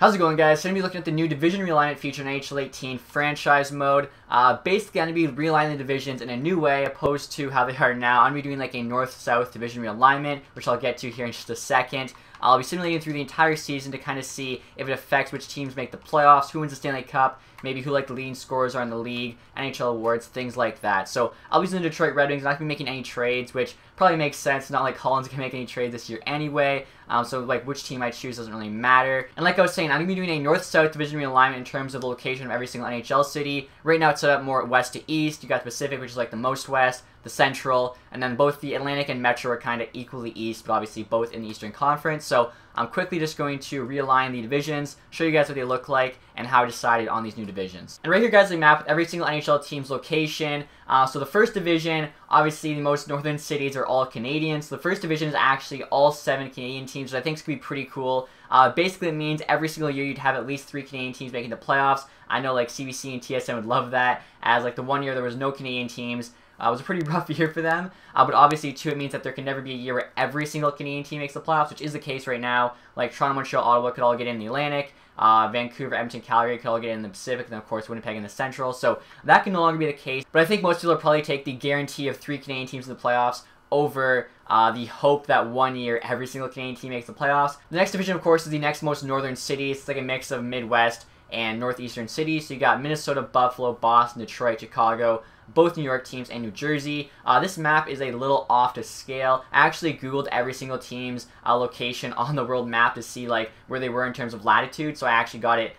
How's it going, guys? So I'm going to be looking at the new division realignment feature in NHL 18 franchise mode. Basically, I'm going to be realigning the divisions in a new way opposed to how they are now. I'm going to be doing like a north-south division realignment, which I'll get to here in just a second. I'll be simulating through the entire season to kind of see if it affects which teams make the playoffs, who wins the Stanley Cup, maybe who like the leading scorers are in the league, NHL awards, things like that. So I'll be using the Detroit Red Wings. I'm not going to be making any trades, which probably makes sense. Not like Collins can make any trades this year anyway. So like which team I choose doesn't really matter. And like I was saying, I'm going to be doing a north-south division realignment in terms of the location of every single NHL city. Right now it's set up more west to east. You got the Pacific, which is like the most west, the Central, and then both the Atlantic and Metro are kind of equally east, but obviously both in the Eastern Conference. So I'm quickly just going to realign the divisions, show you guys what they look like, and how I decided on these new divisions. And right here, guys, I map with every single NHL team's location. So the first division, obviously the most northern cities are all Canadian. So the first division is actually all 7 Canadian teams, which I think is going to be pretty cool. Basically, it means every single year you'd have at least 3 Canadian teams making the playoffs. I know like CBC and TSN would love that, as like the one year there was no Canadian teams. It was a pretty rough year for them, but obviously, too, it means that there can never be a year where every single Canadian team makes the playoffs, which is the case right now. Like, Toronto, Montreal, Ottawa could all get in the Atlantic. Vancouver, Edmonton, Calgary could all get in the Pacific, and then, of course, Winnipeg in the Central. So that can no longer be the case, but I think most people will probably take the guarantee of 3 Canadian teams in the playoffs over the hope that one year every single Canadian team makes the playoffs. The next division, of course, is the next most northern cities. It's like a mix of Midwest and northeastern cities. So you got Minnesota, Buffalo, Boston, Detroit, Chicago, both New York teams, and New Jersey. This map is a little off to scale. I actually Googled every single team's location on the world map to see like where they were in terms of latitude, so I actually got it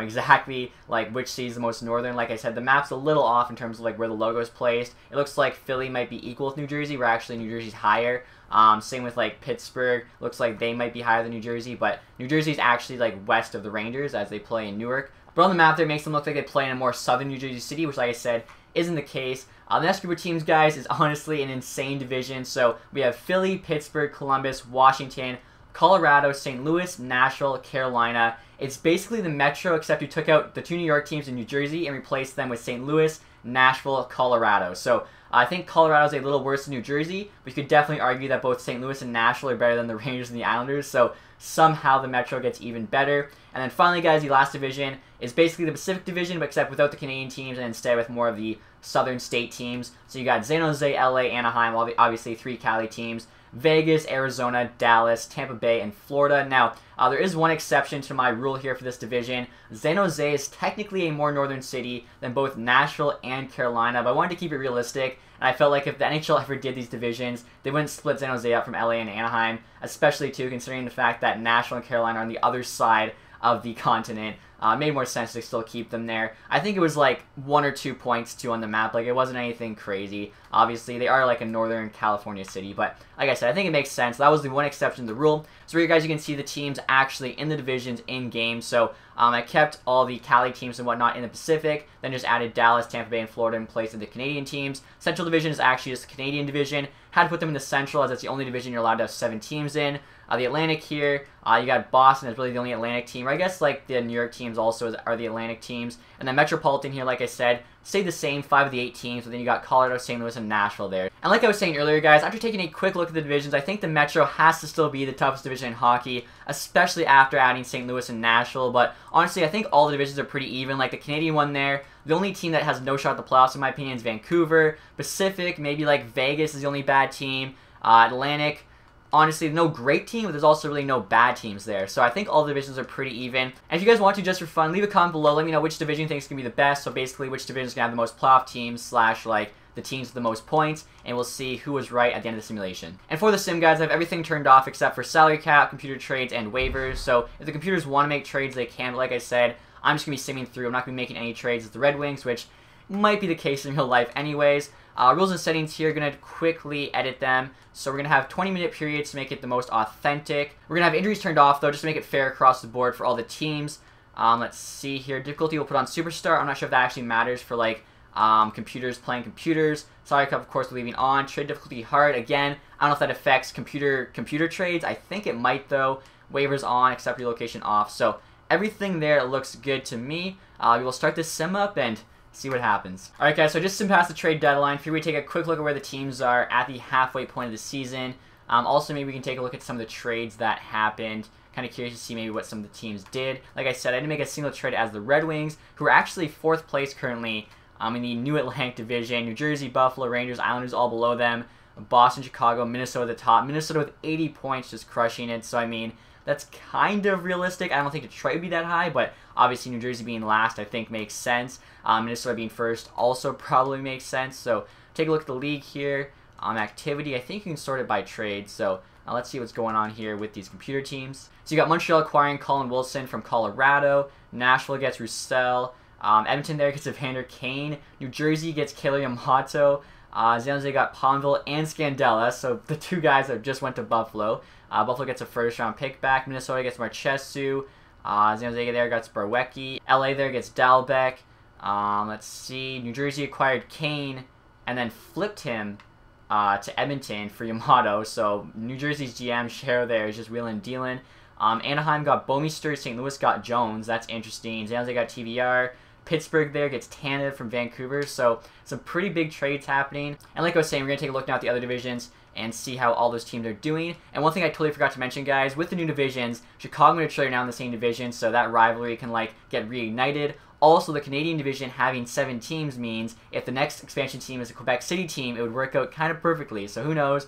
exactly like which city is the most northern. Like I said, the map's a little off in terms of like where the logo is placed. It looks like Philly might be equal with New Jersey, where actually New Jersey's higher. Same with like Pittsburgh. Looks like they might be higher than New Jersey, but New Jersey's actually like west of the Rangers as they play in Newark. But on the map there, it makes them look like they play in a more southern New Jersey city, which, like I said, isn't the case. The next group of teams, guys, is honestly an insane division. So we have Philly, Pittsburgh, Columbus, Washington, Colorado, St. Louis, Nashville, Carolina. It's basically the Metro, except you took out the 2 New York teams in New Jersey and replaced them with St. Louis, Nashville, Colorado. So I think Colorado is a little worse than New Jersey, but you could definitely argue that both St. Louis and Nashville are better than the Rangers and the Islanders. So somehow the Metro gets even better. And then finally, guys, the last division is basically the Pacific Division, but except without the Canadian teams and instead with more of the southern state teams. So you got San Jose, LA, Anaheim, obviously 3 Cali teams, Vegas, Arizona, Dallas, Tampa Bay, and Florida. Now, there is one exception to my rule here for this division. San Jose is technically a more northern city than both Nashville and Carolina, but I wanted to keep it realistic, and I felt like if the NHL ever did these divisions, they wouldn't split San Jose up from LA and Anaheim, especially, too, considering the fact that Nashville and Carolina are on the other side of the continent. It made more sense to still keep them there. I think it was like 1 or 2 points too on the map. Like it wasn't anything crazy. Obviously, they are like a northern California city, but like I said, I think it makes sense. That was the one exception to the rule. So here, guys, you can see the teams actually in the divisions in game. So I kept all the Cali teams and whatnot in the Pacific, then just added Dallas, Tampa Bay, and Florida in place of the Canadian teams. Central Division is actually just the Canadian division. Had to put them in the Central as that's the only division you're allowed to have 7 teams in. The Atlantic here, you got Boston as really the only Atlantic team. Or I guess like the New York teams also are the Atlantic teams. And then Metropolitan here, like I said, stayed the same, 5 of the 8 teams. But then you got Colorado, St. Louis, and Nashville there. And like I was saying earlier, guys, after taking a quick look at the divisions, I think the Metro has to still be the toughest division in hockey, especially after adding St. Louis and Nashville. But honestly, I think all the divisions are pretty even. Like the Canadian one there, the only team that has no shot at the playoffs, in my opinion, is Vancouver. Pacific, maybe like Vegas is the only bad team. Atlantic, honestly, no great team, but there's also really no bad teams there. So I think all the divisions are pretty even. And if you guys want to, just for fun, leave a comment below. Let me know which division you think is going to be the best. So basically, which division is going to have the most playoff teams / like the teams with the most points. And we'll see who was right at the end of the simulation. And for the sim, guys, I have everything turned off except for salary cap, computer trades, and waivers. So if the computers want to make trades, they can. But like I said, I'm just going to be simming through. I'm not going to be making any trades with the Red Wings, which might be the case in real life anyways. Rules and settings here, going to quickly edit them. So we're going to have 20-minute periods to make it the most authentic. We're going to have injuries turned off, though, just to make it fair across the board for all the teams. Let's see here. Difficulty we'll put on Superstar. I'm not sure if that actually matters for, like, computers playing computers. Salary cap, of course, we're leaving on. Trade difficulty hard. Again, I don't know if that affects computer trades. I think it might, though. Waivers on, accept relocation off. So everything there looks good to me. We will start this sim up and see what happens. Alright, guys, so just sim past the trade deadline. Here we take a quick look at where the teams are at the halfway point of the season. Also, maybe we can take a look at some of the trades that happened. Kind of curious to see maybe what some of the teams did. Like I said, I didn't make a single trade as the Red Wings, who are actually 4th place currently in the New Atlantic Division. New Jersey, Buffalo, Rangers, Islanders all below them. Boston, Chicago, Minnesota at the top. Minnesota with 80 points, just crushing it. So, I mean, that's kind of realistic. I don't think Detroit would be that high, but obviously New Jersey being last, I think, makes sense. Minnesota being first also probably makes sense. So, take a look at the league here. Activity, I think you can sort it by trade. So, let's see what's going on here with these computer teams. So you got Montreal acquiring Colin Wilson from Colorado. Nashville gets Roussel. Edmonton there gets Evander Kane. New Jersey gets Kailer Yamamoto. San Jose got Palmville and Scandella, so the 2 guys that just went to Buffalo. Buffalo gets a first-round pick back. Minnesota gets Marchesu. San Jose there gets Barwecki. LA there gets Dalbec. Let's see. New Jersey acquired Kane and then flipped him to Edmonton for Yamato. So New Jersey's GM share there is just wheeling and dealing. Anaheim got Bouwmeester. St. Louis got Jones. That's interesting. San Jose got TVR. Pittsburgh there gets Tanev from Vancouver. So some pretty big trades happening. And like I was saying, we're going to take a look now at the other divisions and see how all those teams are doing. And one thing I totally forgot to mention, guys, with the new divisions, Chicago and Detroit are now in the same division, so that rivalry can like get reignited. Also, the Canadian division having 7 teams means if the next expansion team is a Quebec City team, it would work out kind of perfectly. So who knows?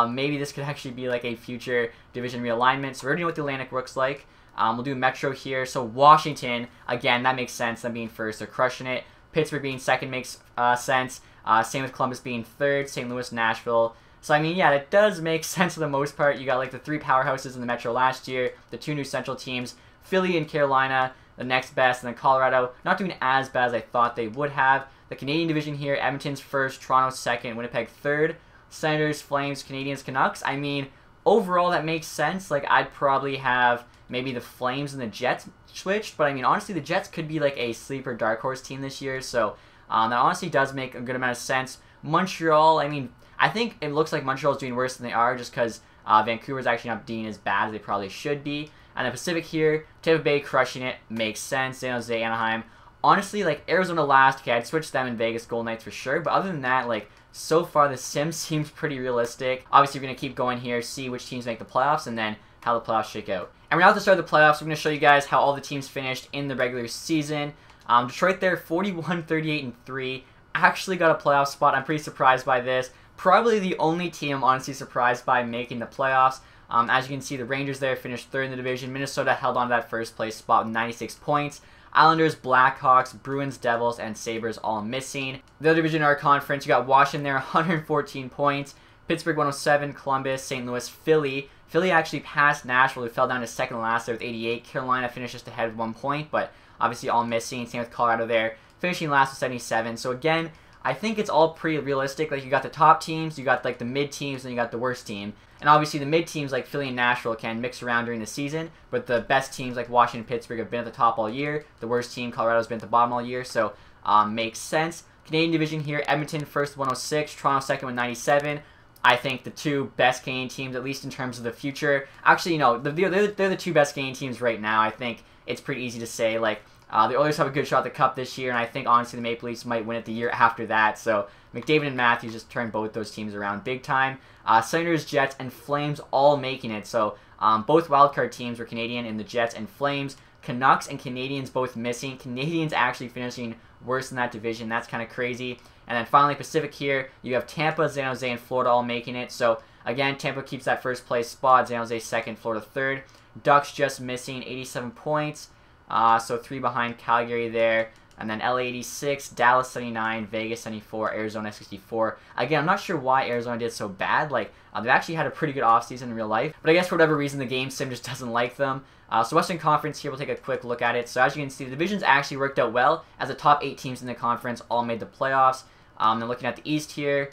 Maybe this could actually be like a future division realignment. So we already know what the Atlantic looks like. We'll do Metro here. So Washington, again, that makes sense. Them being first, they're crushing it. Pittsburgh being second makes sense. Same with Columbus being third. St. Louis, Nashville. So, I mean, yeah, it does make sense for the most part. You got, like, the 3 powerhouses in the Metro last year, the 2 new Central teams, Philly and Carolina, the next best, and then Colorado, not doing as bad as I thought they would have. The Canadian division here, Edmonton's first, Toronto second, Winnipeg third, Senators, Flames, Canadians, Canucks. I mean, overall, that makes sense. Like, I'd probably have maybe the Flames and the Jets switched, but, I mean, honestly, the Jets could be, like, a sleeper dark horse team this year, so that honestly does make a good amount of sense. Montreal, I mean, I think it looks like Montreal's doing worse than they are just because Vancouver's actually not doing as bad as they probably should be. And the Pacific here, Tampa Bay crushing it, makes sense. San Jose, Anaheim. Honestly, like, Arizona last, okay, I'd switch them in Vegas Golden Knights for sure. But other than that, like, so far the sim seems pretty realistic. Obviously, we're going to keep going here, see which teams make the playoffs, and then how the playoffs shake out. And we're now at the start of the playoffs. We're going to show you guys how all the teams finished in the regular season. Detroit there, 41-38-3. Actually got a playoff spot. I'm pretty surprised by this. Probably the only team I'm honestly surprised by making the playoffs. As you can see, the Rangers there finished third in the division. Minnesota held on to that first place spot with 96 points. Islanders, Blackhawks, Bruins, Devils, and Sabres all missing. The other division in our conference, you got Washington there, 114 points. Pittsburgh, 107. Columbus, St. Louis, Philly. Philly actually passed Nashville, who fell down to second last there with 88. Carolina finished just ahead with 1 point, but obviously all missing. Same with Colorado there, finishing last with 77. So again, I think it's all pretty realistic. Like, you got the top teams, you got like the mid teams, and you got the worst team. And obviously the mid teams like Philly and Nashville can mix around during the season, but the best teams like Washington and Pittsburgh have been at the top all year. The worst team, Colorado's been at the bottom all year, so makes sense. Canadian division here, Edmonton first 106, Toronto second with 97. I think the 2 best Canadian teams, at least in terms of the future. Actually, no, they're the 2 best Canadian teams right now. I think it's pretty easy to say. Like, the Oilers have a good shot at the Cup this year, and I think, honestly, the Maple Leafs might win it the year after that. So, McDavid and Matthews just turned both those teams around big time. Senators, Jets, and Flames all making it. So, both wildcard teams were Canadian in the Jets and Flames. Canucks and Canadians both missing. Canadians actually finishing worse in that division. That's kind of crazy. And then finally, Pacific here, you have Tampa, San Jose, and Florida all making it. So, again, Tampa keeps that first place spot. San Jose second, Florida third. Ducks just missing 87 points. So 3 behind Calgary there. And then LA 86, Dallas 79, Vegas 74, Arizona 64. Again, I'm not sure why Arizona did so bad. Like, they've actually had a pretty good offseason in real life. But I guess for whatever reason, the game sim just doesn't like them. So Western Conference here, we'll take a quick look at it. So as you can see, the divisions actually worked out well, as the top 8 teams in the conference all made the playoffs. Then looking at the East here,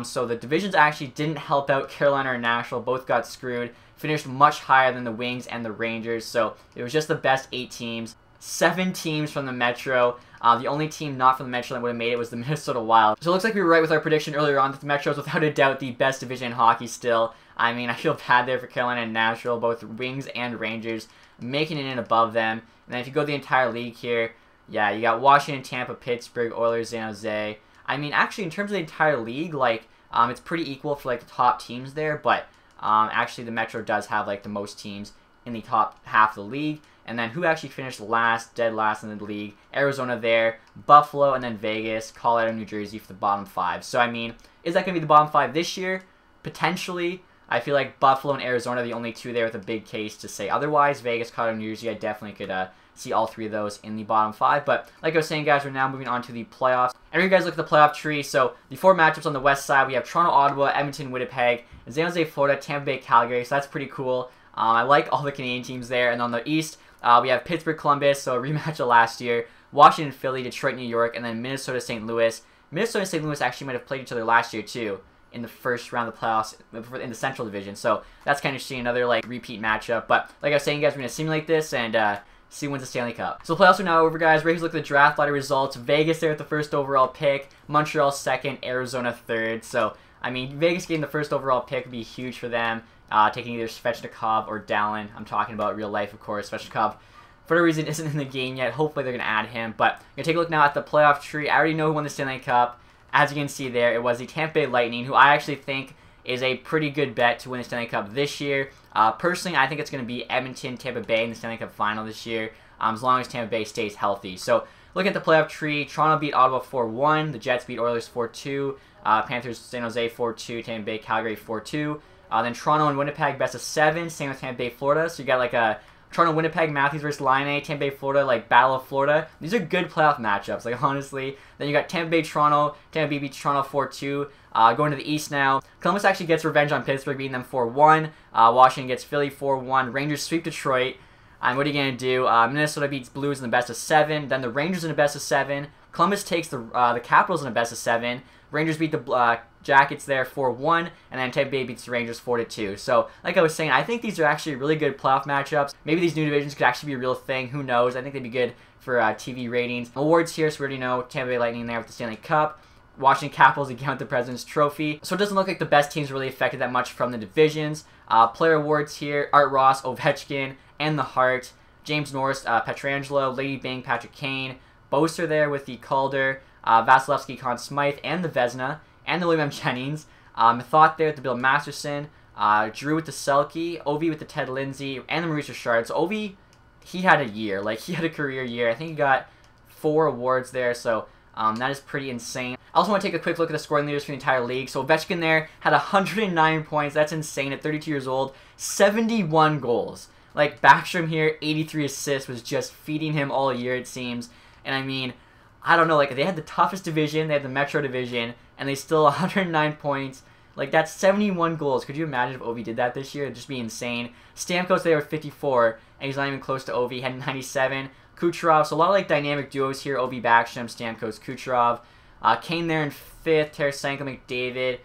so the divisions actually didn't help out Carolina or Nashville. Both got screwed. Finished much higher than the Wings and the Rangers. So it was just the best 8 teams. 7 teams from the Metro. The only team not from the Metro that would have made it was the Minnesota Wild. So it looks like we were right with our prediction earlier on that the Metro is without a doubt the best division in hockey still. I mean, I feel bad there for Carolina and Nashville, both Wings and Rangers, making it in above them. And then if you go the entire league here, yeah, you got Washington, Tampa, Pittsburgh, Oilers, San Jose. I mean, actually, in terms of the entire league, like, it's pretty equal for, like, the top teams there, but Actually, the Metro does have like the most teams in the top half of the league. And then who actually finished last, dead last in the league? Arizona there, Buffalo, and then Vegas, Colorado, New Jersey for the bottom 5. So, I mean, is that going to be the bottom 5 this year? Potentially. I feel like Buffalo and Arizona are the only two there with a big case to say otherwise. Vegas, Colorado, New Jersey, I definitely could see all 3 of those in the bottom 5. But like I was saying, guys, we're now moving on to the playoffs. And you guys look at the playoff tree. So the 4 matchups on the west side, we have Toronto, Ottawa, Edmonton, Winnipeg, San Jose, Florida, Tampa Bay, Calgary. So that's pretty cool. I like all the Canadian teams there. And on the east, we have Pittsburgh, Columbus, so a rematch of last year, Washington, Philly, Detroit, New York, and then Minnesota, St. Louis. Minnesota and St. Louis actually might have played each other last year, too, in the first round of the playoffs in the Central Division. So that's kind of interesting, another like repeat matchup. But like I was saying, guys, we're going to simulate this and see who wins the Stanley Cup. So the playoffs are now over, guys. Ready to look at the draft lottery results. Vegas there with the first overall pick. Montreal second. Arizona third. So, I mean, Vegas getting the first overall pick would be huge for them. Taking either Svechnikov or Dallin. I'm talking about real life, of course. Svechnikov, for no reason, isn't in the game yet. Hopefully they're going to add him. But I'm going to take a look now at the playoff tree. I already know who won the Stanley Cup. As you can see there, it was the Tampa Bay Lightning, who I actually think is a pretty good bet to win the Stanley Cup this year. Personally, I think it's going to be Edmonton, Tampa Bay in the Stanley Cup final this year, as long as Tampa Bay stays healthy. So, look at the playoff tree. Toronto beat Ottawa 4-1. The Jets beat Oilers 4-2. Panthers, San Jose 4-2. Tampa Bay, Calgary 4-2. Then Toronto and Winnipeg, best of 7. Same with Tampa Bay, Florida. So, you got like a Toronto, Winnipeg, Matthews versus Laine, Tampa Bay, Florida, like Battle of Florida. These are good playoff matchups, like honestly. Then you got Tampa Bay, Toronto. Tampa Bay beats Toronto 4-2. Going to the East now. Columbus actually gets revenge on Pittsburgh, beating them 4-1. Washington gets Philly 4-1. Rangers sweep Detroit. And what are you going to do? Minnesota beats Blues in the best of 7. Then the Rangers in the best of 7. Columbus takes the Capitals in the best of 7. Rangers beat the Jackets there 4-1, and then Tampa Bay beats the Rangers 4-2. So, like I was saying, I think these are actually really good playoff matchups. Maybe these new divisions could actually be a real thing. Who knows? I think they'd be good for TV ratings. Awards here, so we already know Tampa Bay Lightning there with the Stanley Cup. Washington Capitals again with the President's Trophy. So it doesn't look like the best teams really affected that much from the divisions. Player awards here, Art Ross, Ovechkin, and the Hart. James Norris, Pietrangelo, Lady Byng, Patrick Kane. Boser there with the Calder. Vasilevsky, Conn Smythe, and the Vezina, and the William Jennings. Methot there with the Bill Masterson. Drew with the Selke. Ovi with the Ted Lindsay, and the Maurice Richard. So Ovi, he had a year. Like, he had a career year. I think he got 4 awards there, so that is pretty insane. I also want to take a quick look at the scoring leaders for the entire league. So Ovechkin there had 109 points. That's insane at 32 years old. 71 goals. Like, Backstrom here, 83 assists, was just feeding him all year, it seems. And I mean, I don't know, like, they had the toughest division, they had the Metro division, and they still 109 points. Like, that's 71 goals. Could you imagine if Ovi did that this year? It'd just be insane. Stamkos there with 54, and he's not even close to Ovi. He had 97. Kucherov, so a lot of, like, dynamic duos here. Ovi, Backstrom, Stamkos, Kucherov. Kane there in 5th. Tarasenko, McDavid.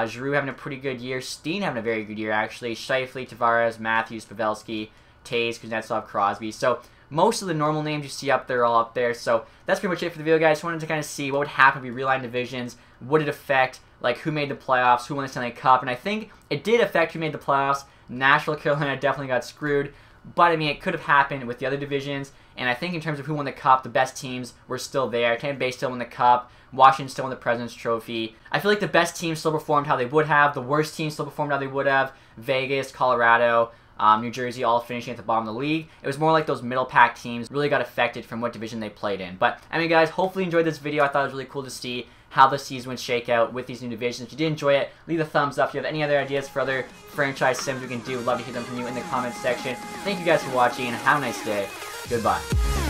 Giroux having a pretty good year. Steen having a very good year, actually. Scheifele, Tavares, Matthews, Pavelski, Taves, Kuznetsov, Crosby. So, most of the normal names you see up there are all up there. So that's pretty much it for the video, guys. Just wanted to kind of see what would happen if we realigned divisions. Would it affect, like, who made the playoffs, who won the Stanley Cup? And I think it did affect who made the playoffs. Nashville, Carolina definitely got screwed. But, I mean, it could have happened with the other divisions. And I think in terms of who won the Cup, the best teams were still there. Tampa Bay still won the Cup. Washington still won the President's Trophy. I feel like the best teams still performed how they would have. The worst teams still performed how they would have. Vegas, Colorado, New Jersey all finishing at the bottom of the league. It was more like those middle pack teams really got affected from what division they played in. But, I mean, guys, hopefully you enjoyed this video. I thought it was really cool to see how the season would shake out with these new divisions. If you did enjoy it, leave a thumbs up. If you have any other ideas for other franchise sims we can do, love to hear them from you in the comments section. Thank you guys for watching, and have a nice day. Goodbye.